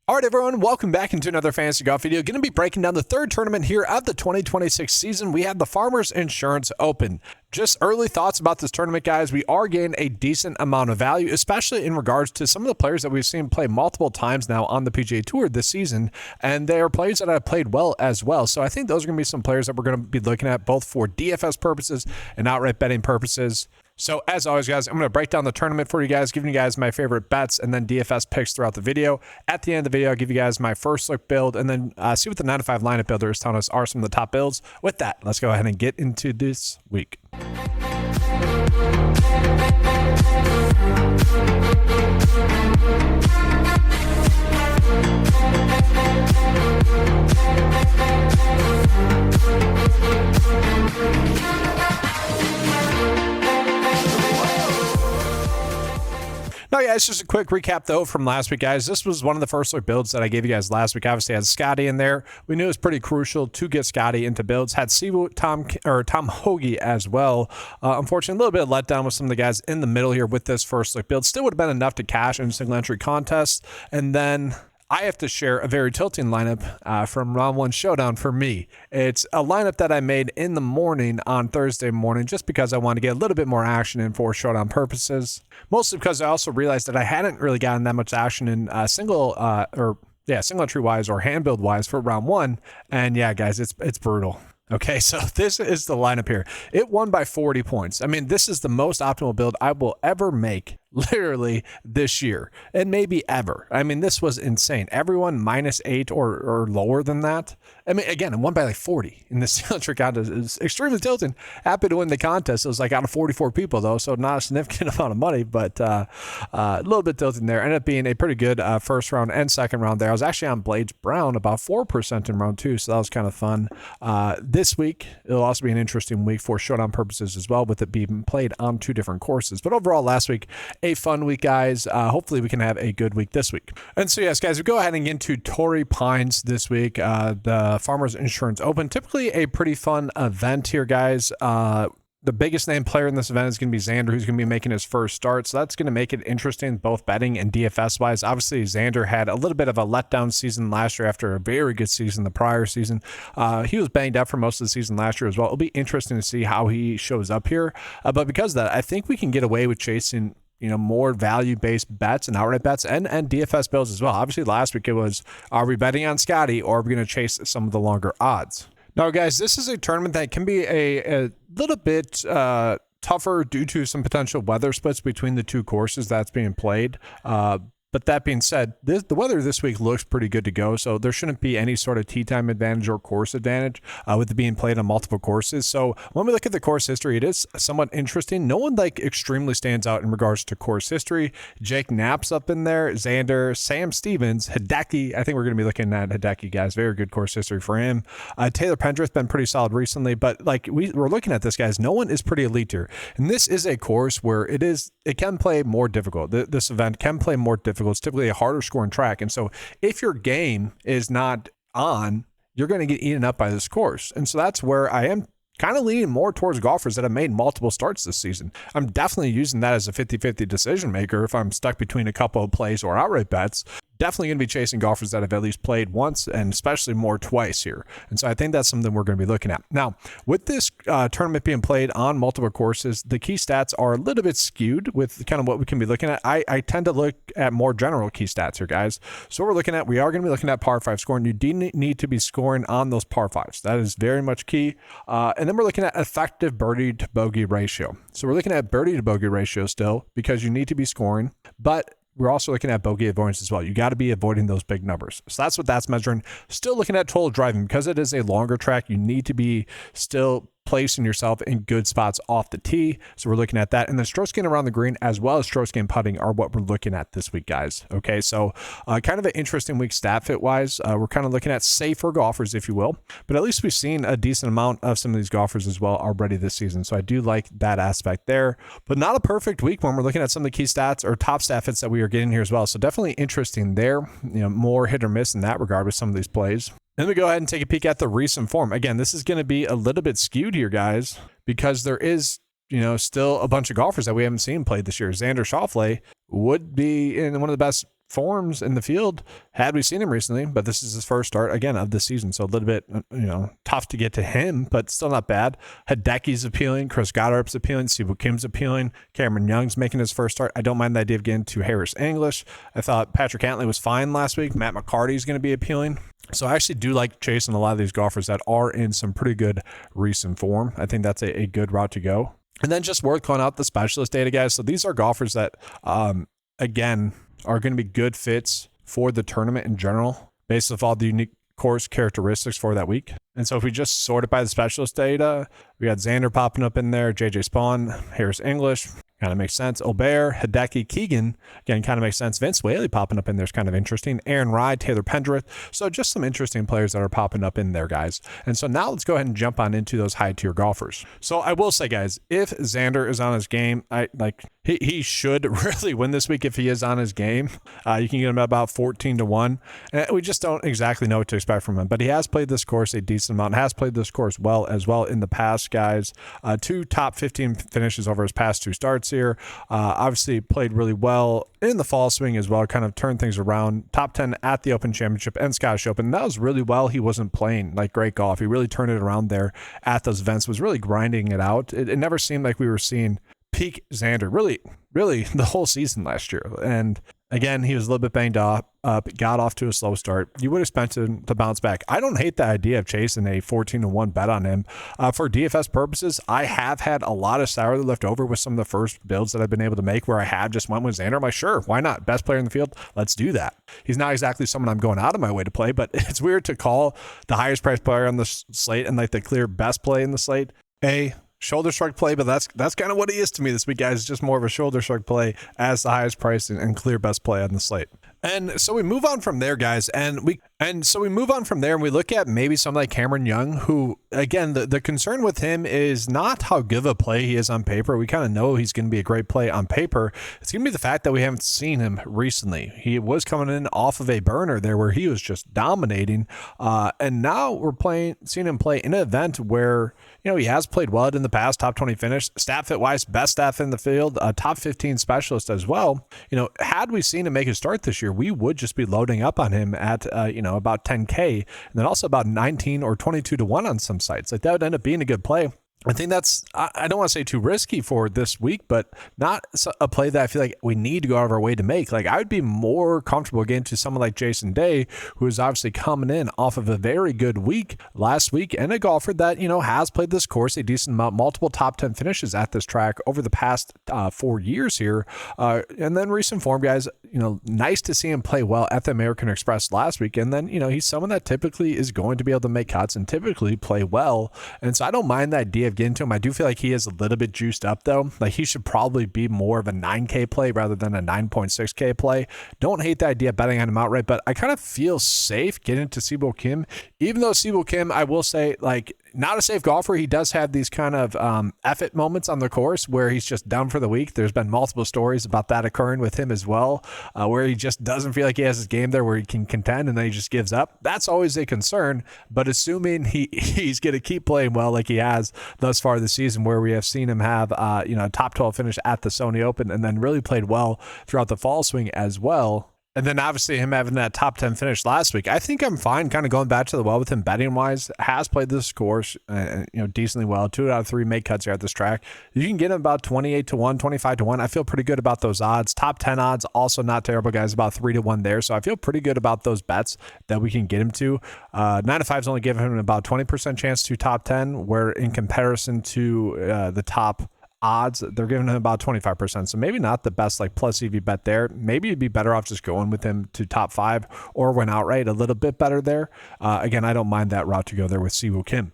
All right, everyone, welcome back into another Fantasy Golf video. Going to be breaking down the third tournament here of the 2026 season. We have the Farmers Insurance Open. Just early thoughts about this tournament, guys. We are getting a decent amount of value, especially in regards to some of the players that we've seen play multiple times now on the PGA Tour this season, and they are players that have played well as well. So I think those are going to be some players that we're going to be looking at both for DFS purposes and outright betting purposes. So as always, guys, I'm going to break down the tournament for you guys, giving you guys my favorite bets and then DFS picks throughout the video. At the end of the video, I'll give you guys my first look build and then see what the 9 to 5 lineup builder is telling us are some of the top builds. With that, let's go ahead and get into this week. Now, guys, just a quick recap, though, from last week, guys. This was one of the first look builds that I gave you guys last week. Obviously, I had Scotty in there. We knew it was pretty crucial to get Scotty into builds. Had Siwoo, Tom Hoagie as well. Unfortunately, a little bit of letdown with some of the guys in the middle here with this first look build. Still would have been enough to cash in single entry contests. And then I have to share a very tilting lineup from round one showdown for me. It's a lineup that I made in the morning on Thursday morning just because I wanted to get a little bit more action in for showdown purposes. Mostly because I also realized that I hadn't really gotten that much action in single entry wise or hand build wise for round one. And yeah, guys, it's brutal. Okay, so this is the lineup here. It won by 40 points. I mean, this is the most optimal build I will ever make, literally, this year, and maybe ever. I mean, this was insane. Everyone -8 or lower than that. I mean, again, it won by like 40 in this single contest. It's extremely tilting. Happy to win the contest. It was like out of 44 people, though, so not a significant amount of money, but a little bit tilting there. Ended up being a pretty good first round and second round there. I was actually on Blades Brown, about 4% in round two, so that was kind of fun. This week, it'll also be an interesting week for showdown purposes as well, with it being played on 2 different courses. But overall, last week, a fun week, guys. Hopefully, we can have a good week this week. And so, yes, guys, we go ahead and get into Torrey Pines this week, the Farmers Insurance Open. Typically a pretty fun event here, guys. The biggest name player in this event is going to be Xander, who's going to be making his first start. So that's going to make it interesting, both betting and DFS wise. Obviously, Xander had a little bit of a letdown season last year after a very good season the prior season. He was banged up for most of the season last year as well. It'll be interesting to see how he shows up here. But because of that, I think we can get away with chasing more value-based bets and outright bets and DFS builds as well. Obviously, last week it was, are we betting on Scotty or are we going to chase some of the longer odds? Now, guys, this is a tournament that can be a little bit tougher due to some potential weather splits between the 2 courses that's being played. But that being said, the weather this week looks pretty good to go, so there shouldn't be any sort of tee time advantage or course advantage with it being played on multiple courses. So when we look at the course history, it is somewhat interesting. No one extremely stands out in regards to course history. Jake Knapp's up in there, Xander, Sam Stevens, Hideki. I think we're going to be looking at Hideki, guys. Very good course history for him. Taylor Pendrith been pretty solid recently, but we're looking at this, guys. No one is pretty elite here, and this is a course where it can play more difficult. This event can play more difficult. It's typically a harder scoring track. And so if your game is not on, you're going to get eaten up by this course. And so that's where I am kind of leaning more towards golfers that have made multiple starts this season. I'm definitely using that as a 50-50 decision maker if I'm stuck between a couple of plays or outright bets. Definitely going to be chasing golfers that have at least played once and especially more twice here. And so I think that's something we're going to be looking at. Now, with this tournament being played on multiple courses, the key stats are a little bit skewed with kind of what we can be looking at. I tend to look at more general key stats here, guys. So what we're looking at, we are going to be looking at par 5 scoring. You do need to be scoring on those par 5s. That is very much key. And then we're looking at effective birdie to bogey ratio. So we're looking at birdie to bogey ratio still because you need to be scoring, but we're also looking at bogey avoidance as well. You got to be avoiding those big numbers. So that's what that's measuring. Still looking at total driving because it is a longer track. You need to be still placing yourself in good spots off the tee. So we're looking at that. And then strokes gain around the green as well as strokes gain putting are what we're looking at this week, guys. Okay, so kind of an interesting week stat fit wise. We're kind of looking at safer golfers, if you will. But at least we've seen a decent amount of some of these golfers as well already this season. So I do like that aspect there. But not a perfect week when we're looking at some of the key stats or top stat fits that we are getting here as well. So definitely interesting there. More hit or miss in that regard with some of these plays. Then we go ahead and take a peek at the recent form. Again, this is going to be a little bit skewed here, guys, because there is, still a bunch of golfers that we haven't seen played this year. Xander Schauffele would be in one of the best forms in the field had we seen him recently, but this is his first start again of the season, so a little bit tough to get to him, but still not bad. Hideki's appealing, Chris Goddard's appealing, Siwoo Kim's appealing, Cameron Young's making his first start. I don't mind the idea of getting to Harris English. I thought Patrick Cantlay was fine last week. Matt McCarty's going to be appealing. So I actually do like chasing a lot of these golfers that are in some pretty good recent form. I think that's a good route to go. And then just worth calling out the specialist data, guys. So these are golfers that, again, are going to be good fits for the tournament in general, based off all the unique course characteristics for that week. And so if we just sort it by the specialist data, we got Xander popping up in there, JJ Spawn, Harris English, kind of makes sense. Obear, Hideki, Keegan, again, kind of makes sense. Vince Whaley popping up in there is kind of interesting. Aaron Ride, Taylor Pendrith. So just some interesting players that are popping up in there, guys. And so now let's go ahead and jump on into those high tier golfers. So I will say, guys, if Xander is on his game, he should really win this week if he is on his game. You can get him at about 14-1. And we just don't exactly know what to expect from him. But he has played this course a decent amount, has played this course well as well in the past, guys. 2 top 15 finishes over his past 2 starts here. Obviously played really well in the fall swing as well, kind of turned things around. Top 10 at the Open Championship and Scottish Open. That was really well. He wasn't playing like great golf. He really turned it around there at those events, was really grinding it out. It never seemed like we were seeing peak Xander really the whole season last year. And again, he was a little bit banged up, got off to a slow start. You would expect him to bounce back. I don't hate the idea of chasing a 14-1 bet on him. For DFS purposes, I have had a lot of salary left over with some of the first builds that I've been able to make where I have just went with Xander. I'm like, sure, why not? Best player in the field, let's do that. He's not exactly someone I'm going out of my way to play, but it's weird to call the highest priced player on the slate and like the clear best play in the slate a shoulder shrug play, but that's kind of what he is to me this week, guys. It's just more of a shoulder shrug play as the highest price and clear best play on the slate. And so we move on from there, guys, and we look at maybe something like Cameron Young, who, again, the concern with him is not how good of a play he is on paper. We kind of know he's going to be a great play on paper. It's going to be the fact that we haven't seen him recently. He was coming in off of a burner there where he was just dominating, and now we're seeing him play in an event where, he has played well in the past, top 20 finish, stat fit wise, best staff in the field, a top 15 specialist as well. Had we seen him make a start this year, we would just be loading up on him at, about 10K, and then also about 19 or 22-1 on some sites. Like that would end up being a good play. I think that's, I don't want to say too risky for this week, but not a play that I feel like we need to go out of our way to make. Like I would be more comfortable getting to someone like Jason Day, who is obviously coming in off of a very good week last week, and a golfer that, has played this course a decent amount, multiple top 10 finishes at this track over the past 4 years here. And then recent form, guys, nice to see him play well at the American Express last week. And then, he's someone that typically is going to be able to make cuts and typically play well. And so I don't mind the idea of getting to him. I do feel like he is a little bit juiced up though. Like he should probably be more of a 9K play rather than a 9.6K play. Don't hate the idea of betting on him outright, but I kind of feel safe getting to Siwoo Kim, even though Siwoo Kim, I will say, like, not a safe golfer. He does have these kind of F-it moments on the course where he's just down for the week. There's been multiple stories about that occurring with him as well, where he just doesn't feel like he has his game there where he can contend and then he just gives up. That's always a concern, but assuming he's going to keep playing well like he has thus far this season, where we have seen him have a top 12 finish at the Sony Open and then really played well throughout the fall swing as well. And then obviously him having that top 10 finish last week, I think I'm fine kind of going back to the well with him betting wise. Has played this course, decently well. 2 out of 3 make cuts here at this track. You can get him about 28-1, 25-1. I feel pretty good about those odds. Top 10 odds, also not terrible, guys, about 3-1 there. So I feel pretty good about those bets that we can get him to. 9-5's only giving him about 20% chance to top 10, where in comparison to the top odds, they're giving him about 25%. So maybe not the best like plus EV bet there. Maybe you'd be better off just going with him to top 5 or win outright a little bit better there. Again, I don't mind that route to go there with Siwoo Kim.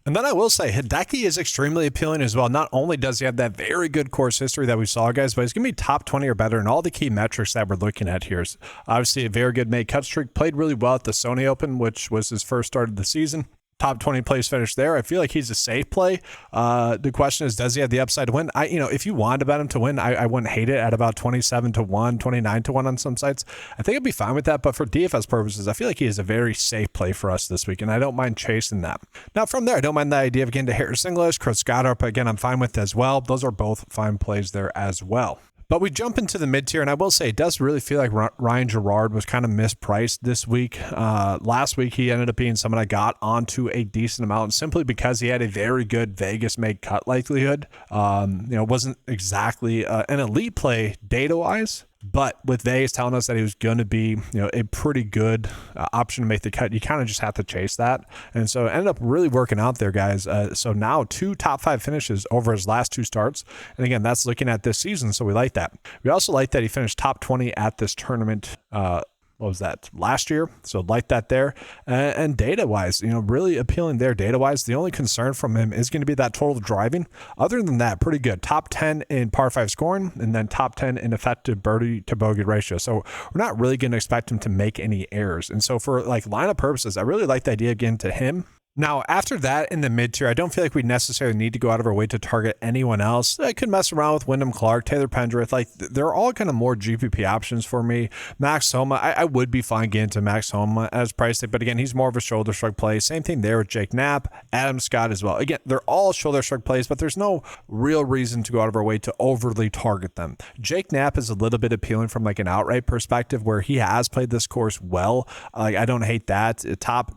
And then I will say Hideki is extremely appealing as well. Not only does he have that very good course history that we saw, guys, but he's going to be top 20 or better in all the key metrics that we're looking at here. Obviously a very good make cut streak, played really well at the Sony Open, which was his first start of the season. Top 20 place finish there. I feel like he's a safe play. The question is, does he have the upside to win? If you wanted to bet him to win, I wouldn't hate it at about 27-1, 29-1 on some sites. I think I'd be fine with that. But for DFS purposes, I feel like he is a very safe play for us this week, and I don't mind chasing that. Now, from there, I don't mind the idea of getting to Harris English, Chris Goddard. Again, I'm fine with as well. Those are both fine plays there as well. But we jump into the mid tier, and I will say it does really feel like Ryan Gerard was kind of mispriced this week. Last week, he ended up being someone I got onto a decent amount simply because he had a very good Vegas made cut likelihood. Wasn't exactly an elite play data wise. But with Vegas telling us that he was going to be, a pretty good option to make the cut, you kind of just have to chase that. And so it ended up really working out there, guys. So now 2 top 5 finishes over his last 2 starts. And again, that's looking at this season. So we like that. We also like that he finished top 20 at this tournament. What was that, last year? So like that there. And data-wise, really appealing there data-wise. The only concern from him is going to be that total driving. Other than that, pretty good. Top 10 in par 5 scoring, and then top 10 in effective birdie to bogey ratio. So we're not really going to expect him to make any errors. And so for like lineup purposes, I really like the idea again to him. Now, after that in the mid tier, I don't feel like we necessarily need to go out of our way to target anyone else. I could mess around with Wyndham Clark, Taylor Pendrith. Like, they're all kind of more GPP options for me. Max Homa, I would be fine getting to Max Homa as price tag, but again, he's more of a shoulder shrug play. Same thing there with Jake Knapp, Adam Scott as well. Again, they're all shoulder shrug plays, but there's no real reason to go out of our way to overly target them. Jake Knapp is a little bit appealing from like an outright perspective where he has played this course well. Like, I don't hate that. Top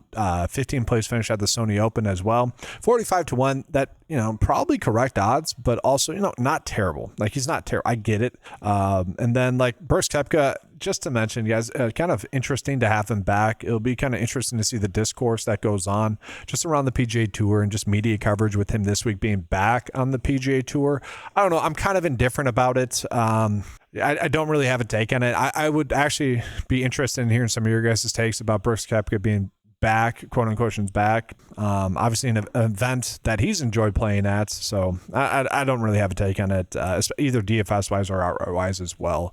15 place finish at the Sony Open as well. 45-1, that, probably correct odds, but also, not terrible. Like, he's not terrible. I get it. And then like Brooks Koepka, just to mention, guys, kind of interesting to have him back. It'll be kind of interesting to see the discourse that goes on just around the PGA Tour and just media coverage with him this week being back on the PGA Tour. I don't know. I'm kind of indifferent about it. I don't really have a take on it. I would actually be interested in hearing some of your guys' takes about Brooks Koepka being back, quote unquote, back. Obviously an event that he's enjoyed playing at. So I don't really have a take on it, either DFS wise or outright wise as well.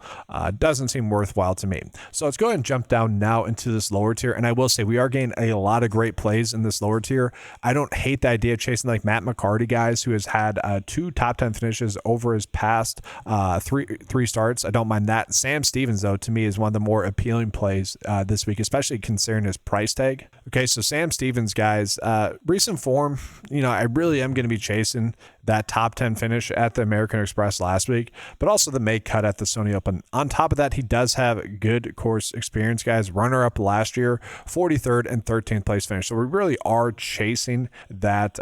Doesn't seem worthwhile to me. So let's go ahead and jump down now into this lower tier. And I will say we are getting a lot of great plays in this lower tier. I don't hate the idea of chasing like Matt McCarty, guys, who has had 2 top 10 finishes over his past three starts. I don't mind that. Sam Stevens, though, to me is one of the more appealing plays this week, especially considering his price tag. Okay, so Sam Stevens, guys, recent form, I really am going to be chasing that top 10 finish at the American Express last week, but also the make cut at the Sony Open. On top of that, he does have good course experience, guys. Runner up last year, 43rd and 13th place finish. So we really are chasing that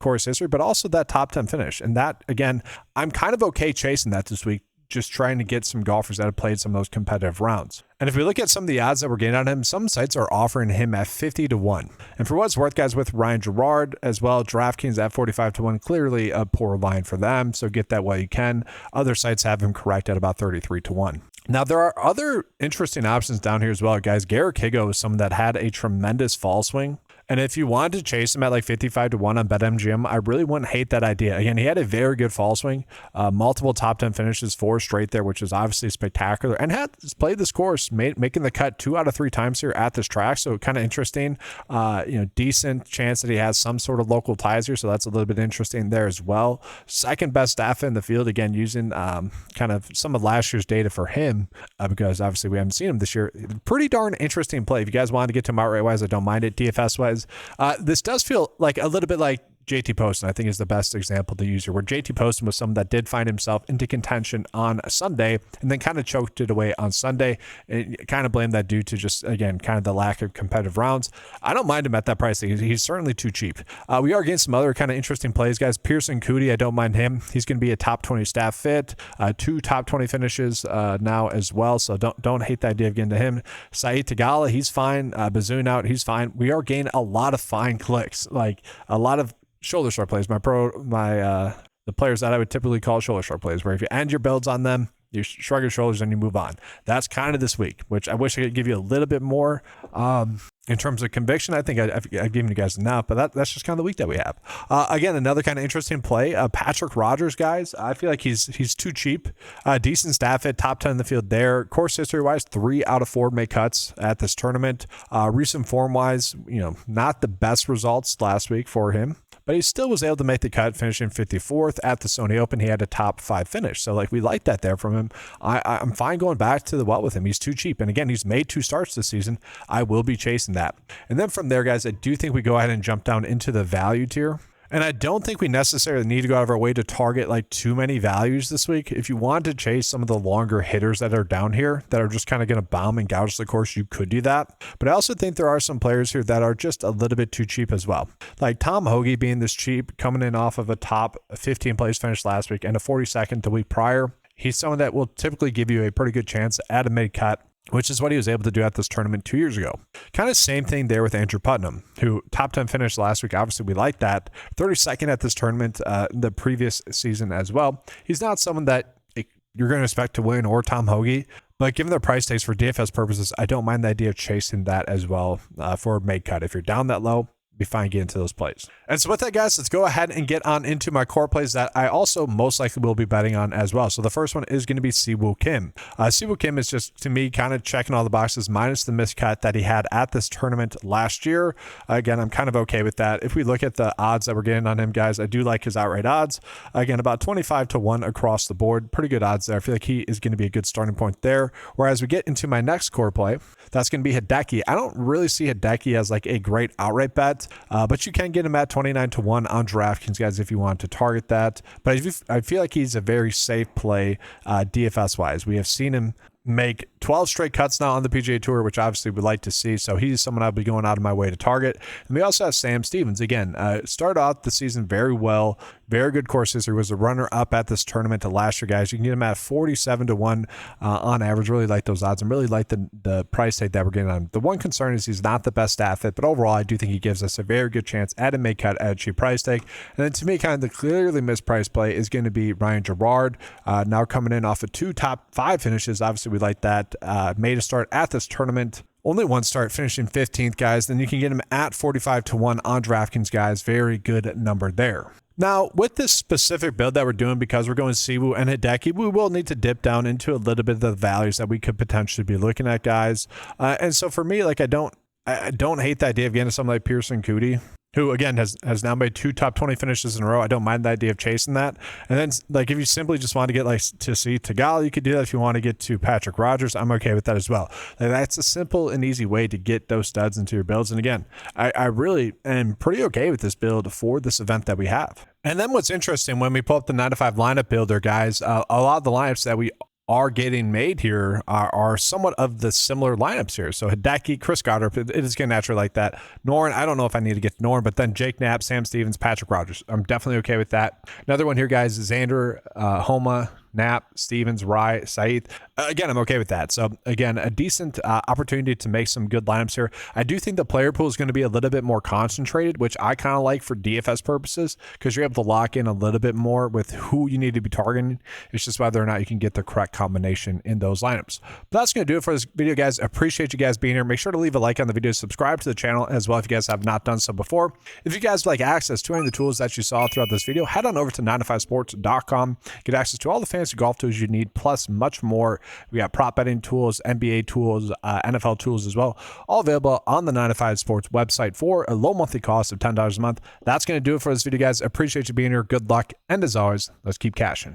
course history, but also that top 10 finish. And that, again, I'm kind of okay chasing that this week, just trying to get some golfers that have played some of those competitive rounds. And if we look at some of the odds that we're getting on him, some sites are offering him at 50-1. And for what it's worth, guys, with Ryan Gerard as well, DraftKings at 45-1, clearly a poor line for them. So get that while you can. Other sites have him correct at about 33-1. Now, there are other interesting options down here as well, guys. Garrett Kigo is someone that had a tremendous fall swing. And if you wanted to chase him at like 55-1 on BetMGM, I really wouldn't hate that idea. Again, he had a very good fall swing, multiple top 10 finishes, 4 straight there, which is obviously spectacular, and had played this course, making the cut 2 out of 3 times here at this track. So kind of interesting, decent chance that he has some sort of local ties here. So that's a little bit interesting there as well. Second best staff in the field, again, using kind of some of last year's data for him, because obviously we haven't seen him this year. Pretty darn interesting play. If you guys wanted to get to him outright wise, I don't mind it. DFS wise, this does feel like a little bit like JT Poston, I think, is the best example to use here, where JT Poston was someone that did find himself into contention on a Sunday and then kind of choked it away on Sunday, and kind of blame that due to just, again, kind of the lack of competitive rounds. I don't mind him at that price. He's certainly too cheap. We are getting some other kind of interesting plays, guys. Pearson Coody, I don't mind him. He's going to be a top 20 staff fit, 2 top 20 finishes now as well, so don't hate the idea of getting to him. Saeed Tagala, he's fine. Bazoon out, he's fine. We are getting a lot of fine clicks, like a lot of shoulder sharp plays. The players that I would typically call shoulder sharp plays, where if you end your builds on them, you shrug your shoulders and you move on. That's kind of this week, which I wish I could give you a little bit more in terms of conviction. I think I've given you guys enough, but that's just kind of the week that we have. Again, another kind of interesting play, Patrick Rogers, guys. I feel like he's too cheap. Decent staff hit, top 10 in the field there. Course history wise, 3 out of 4 make cuts at this tournament. Recent form wise, not the best results last week for him, but he still was able to make the cut, finishing 54th at the Sony Open. He had a top 5 finish. So we like that there from him. I'm fine going back to the well with him. He's too cheap. And again, he's made 2 starts this season. I will be chasing that. And then from there, guys, I do think we go ahead and jump down into the value tier. And I don't think we necessarily need to go out of our way to target like too many values this week. If you want to chase some of the longer hitters that are down here that are just kind of going to bomb and gouge the course, you could do that. But I also think there are some players here that are just a little bit too cheap as well. Like Tom Hoge being this cheap, coming in off of a top 15 place finish last week and a 42nd the week prior. He's someone that will typically give you a pretty good chance at a mid cut, which is what he was able to do at this tournament 2 years ago. Kind of same thing there with Andrew Putnam, who top 10 finished last week. Obviously, we like that. 32nd at this tournament the previous season as well. He's not someone that you're going to expect to win, or Tom Hoge, but given their price tags for DFS purposes, I don't mind the idea of chasing that as well for a mid cut. If you're down that low, be fine getting into those plays. And so with that, guys, let's go ahead and get on into my core plays that I also most likely will be betting on as well. So the first one is going to be Siwoo Kim. Siwoo Kim is just, to me, kind of checking all the boxes minus the miscut that he had at this tournament last year. Again, I'm kind of okay with that. If we look at the odds that we're getting on him, guys, I do like his outright odds. Again, about 25-1 across the board. Pretty good odds there. I feel like he is going to be a good starting point there. Whereas we get into my next core play, that's going to be Hideki. I don't really see Hideki as like a great outright bet, but you can get him at 29-1 on DraftKings, guys, if you want to target that. But I feel like he's a very safe play DFS wise. We have seen him make 12 straight cuts now on the PGA Tour, which obviously we'd like to see. So he's someone I'll be going out of my way to target. And we also have Sam Stevens. Again, started out the season very well. Very good course history. Was a runner-up at this tournament last year, guys. You can get him at 47-1 on average. Really like those odds and really like the price tag that we're getting on him. The one concern is he's not the best stat fit, but overall, I do think he gives us a very good chance at a mid cut at a cheap price tag. And then to me, kind of the clearly mispriced play is going to be Ryan Gerard. Now coming in off of 2 top 5 finishes. Obviously, we like that. Made a start at this tournament. Only one start, finishing 15th, guys. Then you can get him at 45-1 on DraftKings, guys. Very good number there. Now, with this specific build that we're doing, because we're going Siwoo and Hideki, we will need to dip down into a little bit of the values that we could potentially be looking at, guys. And so for me, like I don't hate the idea of getting something like Pearson Coody, who again has now made 2 top 20 finishes in a row. I don't mind the idea of chasing that. And then like if you simply just want to get like to see Tagal, you could do that. If you want to get to Patrick Rogers, I'm okay with that as well. Like, that's a simple and easy way to get those studs into your builds. And again, I really am pretty okay with this build for this event that we have. And then what's interesting, when we pull up the 9-to-5 lineup builder, guys, a lot of the lineups that we are getting made here are somewhat of the similar lineups here. So Hideki, Chris Goddard, it is getting naturally like that. Noren, I don't know if I need to get Noren, but then Jake Knapp, Sam Stevens, Patrick Rogers. I'm definitely okay with that. Another one here, guys, is Xander, Homa, Knapp, Stevens, Rye, Saeed. Again, I'm okay with that. So again, a decent opportunity to make some good lineups here. I do think the player pool is going to be a little bit more concentrated, which I kind of like for DFS purposes, because you're able to lock in a little bit more with who you need to be targeting. It's just whether or not you can get the correct combination in those lineups. But that's going to do it for this video, guys. I appreciate you guys being here. Make sure to leave a like on the video, subscribe to the channel as well if you guys have not done so before. If you guys like access to any of the tools that you saw throughout this video, head on over to 9to5sports.com. Get access to all the fancy golf tools you need, plus much more. We got prop betting tools, NBA tools, NFL tools as well, all available on the 9to5 Sports website for a low monthly cost of $10 a month. That's going to do it for this video, guys. I appreciate you being here. Good luck, and as always, let's keep cashing.